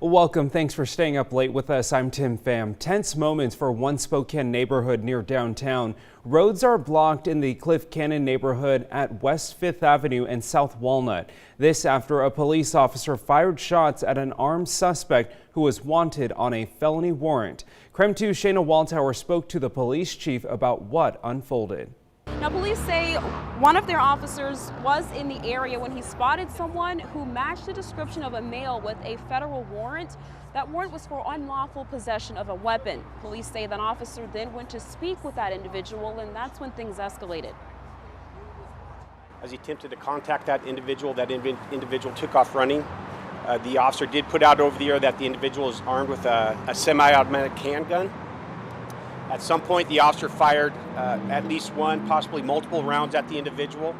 Welcome. Thanks for staying up late with us. I'm Tim Pham. Tense moments for one Spokane neighborhood near downtown. Roads are blocked in the Cliff Cannon neighborhood at West 5th Avenue and South Walnut. This after a police officer fired shots at an armed suspect who was wanted on a felony warrant. KREM 2's Shayna Waldtower spoke to the police chief about what unfolded. Now, police say one of their officers was in the area when he spotted someone who matched the description of a male with a federal warrant. That warrant was for unlawful possession of a weapon. Police say that officer then went to speak with that individual, and that's when things escalated. As he attempted to contact that individual took off running. The officer did put out over the air that the individual is armed with a semi-automatic handgun. At some point, the officer fired at least one, possibly multiple rounds at the individual.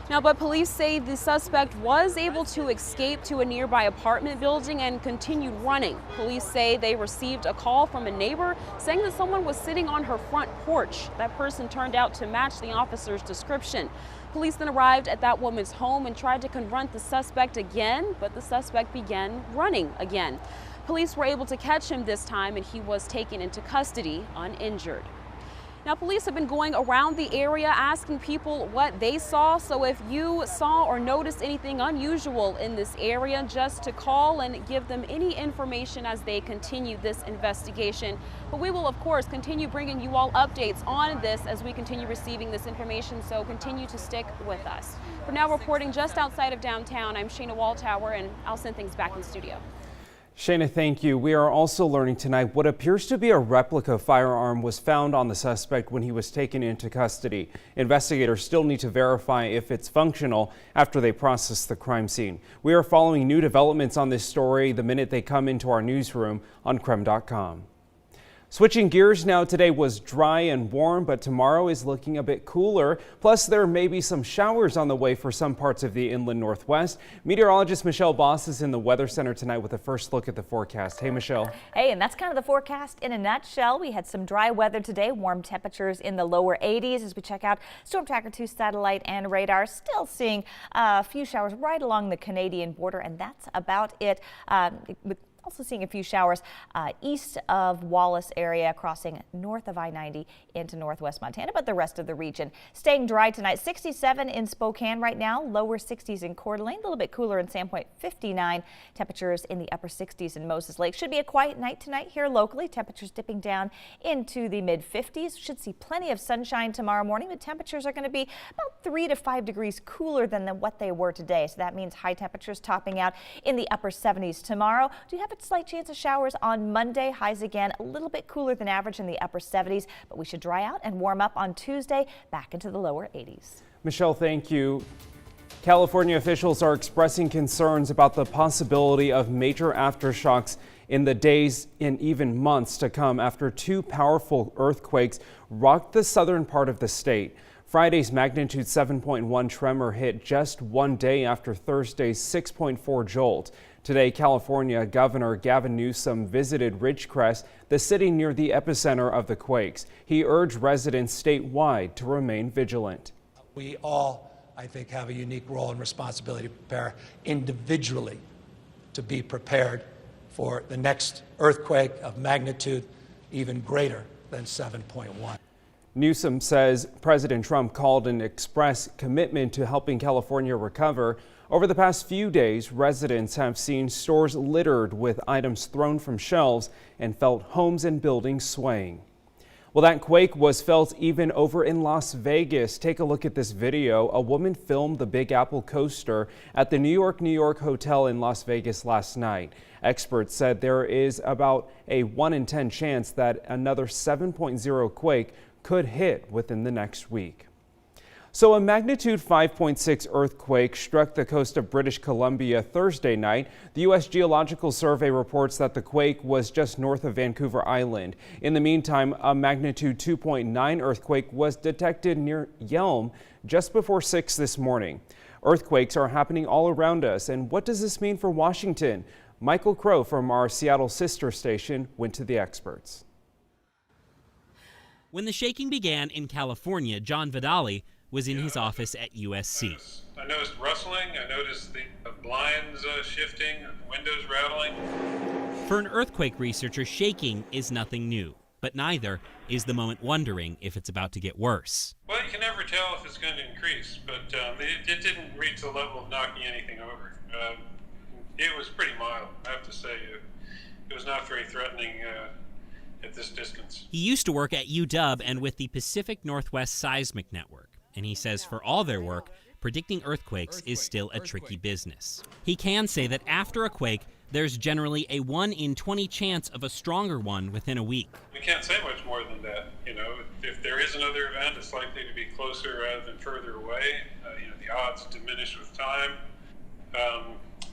Now, but police say the suspect was able to escape to a nearby apartment building and continued running. Police say they received a call from a neighbor saying that someone was sitting on her front porch. That person turned out to match the officer's description. Police then arrived at that woman's home and tried to confront the suspect again, but the suspect began running again. Police were able to catch him this time, and he was taken into custody uninjured. Now, police have been going around the area asking people what they saw. So if you saw or noticed anything unusual in this area, just to call and give them any information as they continue this investigation. But we will, of course, continue bringing you all updates on this as we continue receiving this information. So continue to stick with us. For now, reporting just outside of downtown, I'm Shayna Waldtower, and I'll send things back in studio. Shayna, thank you. We are also learning tonight what appears to be a replica firearm was found on the suspect when he was taken into custody. Investigators still need to verify if it's functional after they process the crime scene. We are following new developments on this story the minute they come into our newsroom on KREM.com. Switching gears now, today was dry and warm, but tomorrow is looking a bit cooler. Plus, there may be some showers on the way for some parts of the inland northwest. Meteorologist Michelle Boss is in the Weather Center tonight with a first look at the forecast. Hey, Michelle. Hey, and that's kind of the forecast in a nutshell. We had some dry weather today, warm temperatures in the lower 80s as we check out Storm Tracker 2 satellite and radar. Still seeing a few showers right along the Canadian border, and that's about it. With also seeing a few showers east of Wallace area, crossing north of I-90 into northwest Montana, but the rest of the region staying dry tonight. 67 in Spokane right now, lower 60s in Coeur d'Alene, a little bit cooler in Sandpoint, 59. Temperatures in the upper 60s in Moses Lake. Should be a quiet night tonight here locally. Temperatures dipping down into the mid 50s. Should see plenty of sunshine tomorrow morning. The temperatures are going to be about 3 to 5 degrees cooler than what they were today. So that means high temperatures topping out in the upper 70s tomorrow. Do you have a slight chance of showers on Monday? Highs again a little bit cooler than average in the upper 70s, but we should dry out and warm up on Tuesday back into the lower 80s. Michelle, thank you. California officials are expressing concerns about the possibility of major aftershocks in the days and even months to come after two powerful earthquakes rocked the southern part of the state. Friday's magnitude 7.1 tremor hit just one day after Thursday's 6.4 jolt. Today, California Governor Gavin Newsom visited Ridgecrest, the city near the epicenter of the quakes. He urged residents statewide to remain vigilant. We all, I think, have a unique role and responsibility to prepare individually to be prepared for the next earthquake of magnitude even greater than 7.1. Newsom says President Trump called an express commitment to helping California recover. Over the past few days, residents have seen stores littered with items thrown from shelves and felt homes and buildings swaying. Well, that quake was felt even over in Las Vegas. Take a look at this video. A woman filmed the Big Apple coaster at the New York Hotel in Las Vegas last night. Experts said there is about a 1 in 10 chance that another 7.0 quake could hit within the next week. So a magnitude 5.6 earthquake struck the coast of British Columbia Thursday night. The U.S. Geological Survey reports that the quake was just north of Vancouver Island. In the meantime, a magnitude 2.9 earthquake was detected near Yelm just before 6 this morning. Earthquakes are happening all around us, and what does this mean for Washington? Michael Crow from our Seattle sister station went to the experts. When the shaking began in California, John Vidali was in his office at USC. I noticed rustling, I noticed the blinds shifting, windows rattling. For an earthquake researcher, shaking is nothing new, but neither is the moment wondering if it's about to get worse. Well, you can never tell if it's going to increase, but it didn't reach the level of knocking anything over. It was pretty mild, I have to say. It was not very threatening at this distance. He used to work at UW and with the Pacific Northwest Seismic Network, and he says for all their work, predicting earthquakes is still a tricky business. He can say that after a quake, there's generally a 1 in 20 chance of a stronger one within a week. We can't say much more than that. You know, if there is another event, it's likely to be closer rather than further away. The odds diminish with time,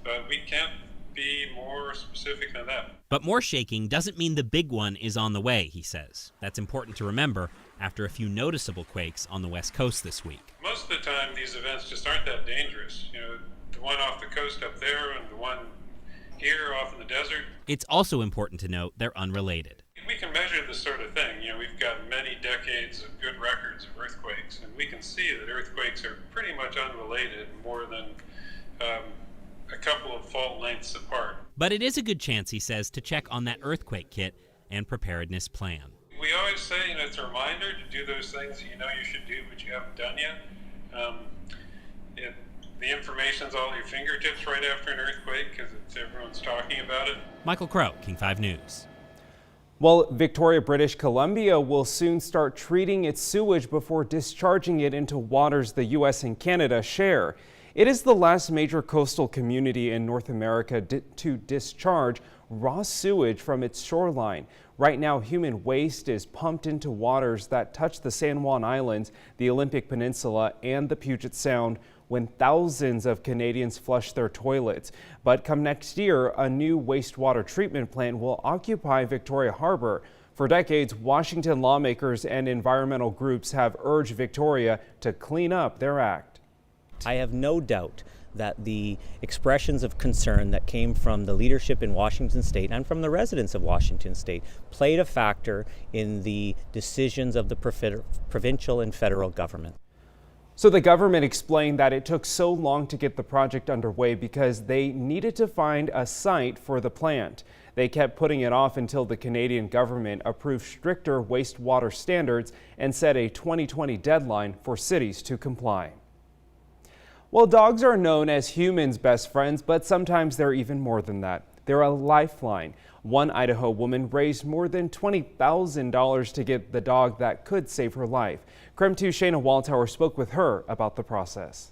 but we can't be more specific than that. But more shaking doesn't mean the big one is on the way, he says. That's important to remember after a few noticeable quakes on the West Coast this week. Most of the time, these events just aren't that dangerous. The one off the coast up there and the one here off in the desert. It's also important to note they're unrelated. We can measure this sort of thing. We've got many decades of good records of earthquakes, and we can see that earthquakes are pretty much unrelated, more than a couple of fault lengths apart. But it is a good chance, he says, to check on that earthquake kit and preparedness plan. We always say, it's a reminder to do those things that you know you should do, but you haven't done yet. The information's all at your fingertips right after an earthquake because everyone's talking about it. Michael Crow, King 5 News. Well, Victoria, British Columbia will soon start treating its sewage before discharging it into waters the U.S. and Canada share. It is the last major coastal community in North America to discharge raw sewage from its shoreline. Right now, human waste is pumped into waters that touch the San Juan Islands, the Olympic Peninsula, and the Puget Sound when thousands of Canadians flush their toilets. But come next year, a new wastewater treatment plant will occupy Victoria Harbor. For decades, Washington lawmakers and environmental groups have urged Victoria to clean up their act. I have no doubt that the expressions of concern that came from the leadership in Washington State and from the residents of Washington State played a factor in the decisions of the provincial and federal government. So the government explained that it took so long to get the project underway because they needed to find a site for the plant. They kept putting it off until the Canadian government approved stricter wastewater standards and set a 2020 deadline for cities to comply. Well, dogs are known as humans' best friends, but sometimes they're even more than that. They're a lifeline. One Idaho woman raised more than $20,000 to get the dog that could save her life. KREM 2's Shayna Waldhauer spoke with her about the process.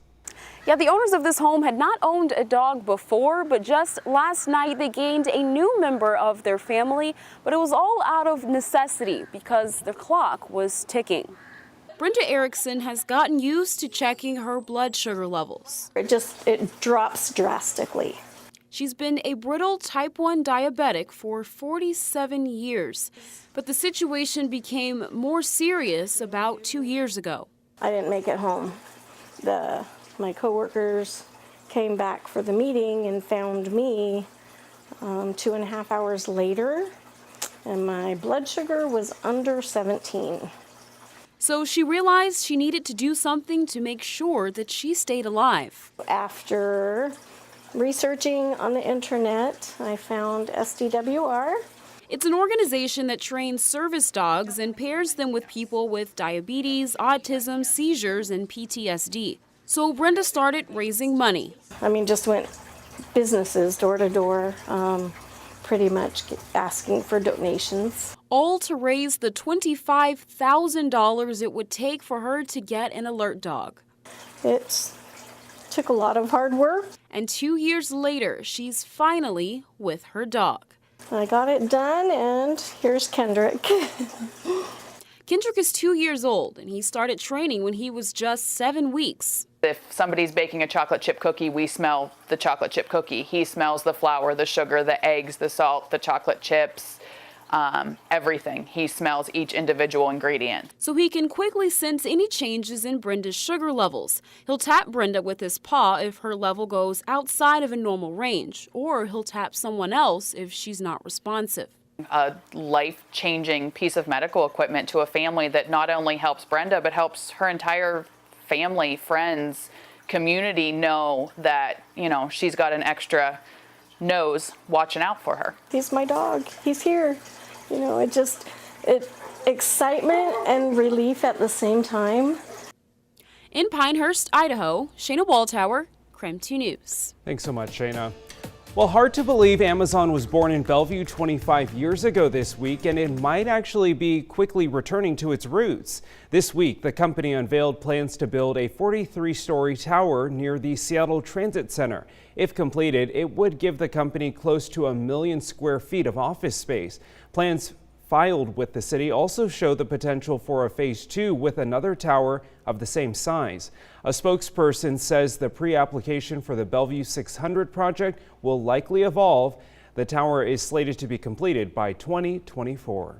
Yeah, the owners of this home had not owned a dog before, but just last night they gained a new member of their family, but it was all out of necessity because the clock was ticking. Brenda Erickson has gotten used to checking her blood sugar levels. It drops drastically. She's been a brittle type 1 diabetic for 47 years, but the situation became more serious about 2 years ago. I didn't make it home. My coworkers came back for the meeting and found me 2.5 hours later, and my blood sugar was under 17. So she realized she needed to do something to make sure that she stayed alive. After researching on the internet, I found SDWR. It's an organization that trains service dogs and pairs them with people with diabetes, autism, seizures, and PTSD. So Brenda started raising money. Just went businesses door to door, pretty much asking for donations. All to raise the $25,000 it would take for her to get an alert dog. It took a lot of hard work. And 2 years later, she's finally with her dog. I got it done, and here's Kendrick. Kendrick is 2 years old, and he started training when he was just 7 weeks. If somebody's baking a chocolate chip cookie, we smell the chocolate chip cookie. He smells the flour, the sugar, the eggs, the salt, the chocolate chips, everything. He smells each individual ingredient. So he can quickly sense any changes in Brenda's sugar levels. He'll tap Brenda with his paw if her level goes outside of a normal range, or he'll tap someone else if she's not responsive. A life-changing piece of medical equipment to a family that not only helps Brenda, but helps her entire family, friends, community know that, you know, she's got an extra nose watching out for her. He's my dog. He's here. You know, excitement and relief at the same time. In Pinehurst, Idaho, Shayna Walltower, KREM 2 News. Thanks so much, Shayna. Well, hard to believe Amazon was born in Bellevue 25 years ago this week, and it might actually be quickly returning to its roots. This week, the company unveiled plans to build a 43-story tower near the Seattle Transit Center. If completed, it would give the company close to 1 million square feet of office space. Plans filed with the city also show the potential for a phase 2 with another tower of the same size. A spokesperson says the pre-application for the Bellevue 600 project will likely evolve. The tower is slated to be completed by 2024.